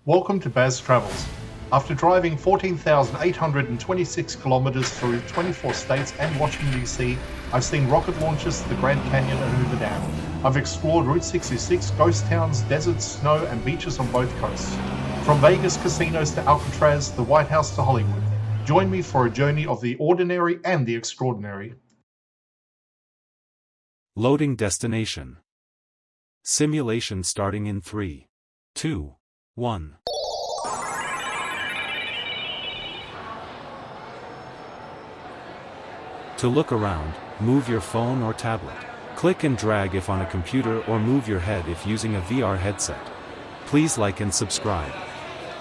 Welcome to Baz Travels. After driving 14,826 kilometers through 24 states and Washington DC, I've seen rocket launches to the Grand Canyon and Hoover Dam. I've explored Route 66, ghost towns, deserts, snow, and beaches on both coasts. From Vegas casinos to Alcatraz, the White House to Hollywood. Join me for a journey of the ordinary and the extraordinary. Loading destination. Simulation starting in 3, 2, 1. To look around, move your phone or tablet. Click and drag if on a computer or move your head if using a VR headset. Please like and subscribe.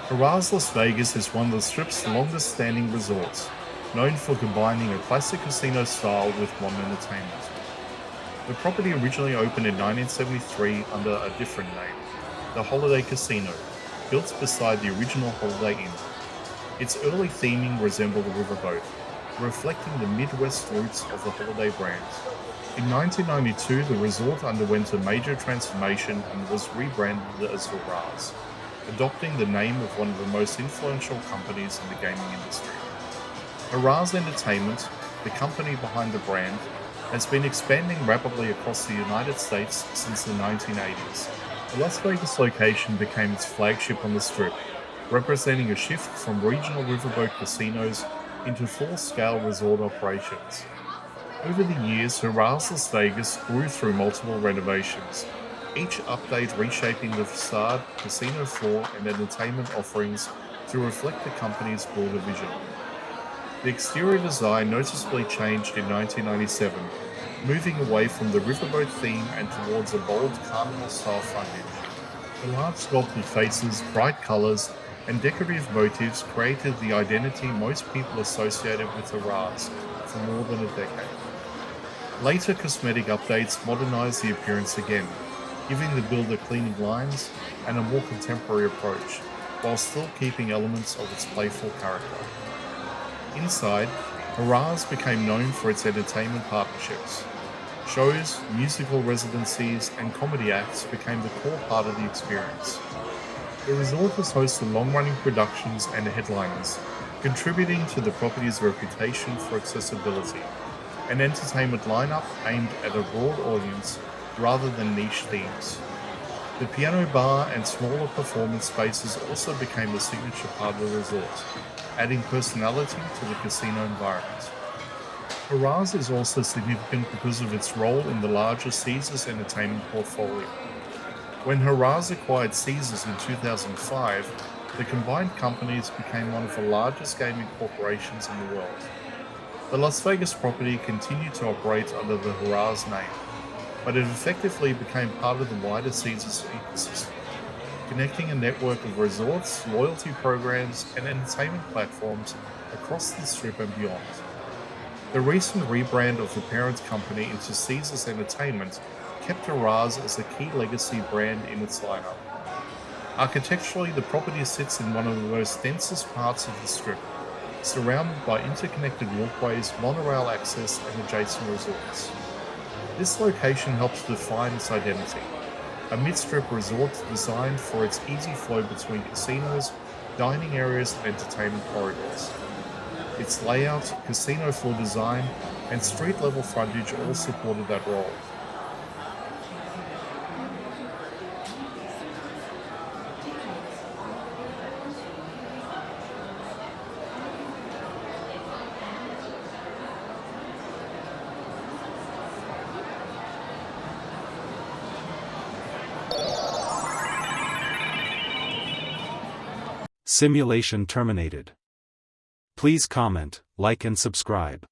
Harrahs, Las Vegas is one of the Strip's longest standing resorts, known for combining a classic casino style with modern entertainment. The property originally opened in 1973 under a different name, the Holiday Casino, built beside the original Holiday Inn. Its early theming resembled a riverboat, reflecting the Midwest roots of the Holiday brand. In 1992, the resort underwent a major transformation and was rebranded as Harrahs, adopting the name of one of the most influential companies in the gaming industry. Harrahs Entertainment, the company behind the brand, has been expanding rapidly across the United States since the 1980s. The Las Vegas location became its flagship on the Strip, representing a shift from regional riverboat casinos into full-scale resort operations. Over the years, Harrahs Las Vegas grew through multiple renovations, each update reshaping the façade, casino floor, and entertainment offerings to reflect the company's broader vision. The exterior design noticeably changed in 1997, moving away from the riverboat theme and towards a bold carnival-style frontage. The large sculpted faces, bright colors, and decorative motifs created the identity most people associated with Harrahs for more than a decade. Later cosmetic updates modernized the appearance again, giving the builder cleaning lines and a more contemporary approach, while still keeping elements of its playful character. Inside, Harrahs became known for its entertainment partnerships. Shows, musical residencies, and comedy acts became the core part of the experience. The resort has hosted long-running productions and headliners, contributing to the property's reputation for accessibility, an entertainment lineup aimed at a broad audience rather than niche themes. The piano bar and smaller performance spaces also became a signature part of the resort, adding personality to the casino environment. Harrahs is also significant because of its role in the larger Caesars Entertainment portfolio. When Harrahs acquired Caesars in 2005, the combined companies became one of the largest gaming corporations in the world. The Las Vegas property continued to operate under the Harrahs name, but it effectively became part of the wider Caesars ecosystem, connecting a network of resorts, loyalty programs, and entertainment platforms across the Strip and beyond. The recent rebrand of the parent company into Caesars Entertainment kept Harrahs as a key legacy brand in its lineup. Architecturally, the property sits in one of the most densest parts of the Strip, surrounded by interconnected walkways, monorail access, and adjacent resorts. This location helps define its identity, a mid-strip resort designed for its easy flow between casinos, dining areas, and entertainment corridors. Its layout, casino floor design, and street-level frontage all supported that role. Simulation terminated. Please comment, like and subscribe.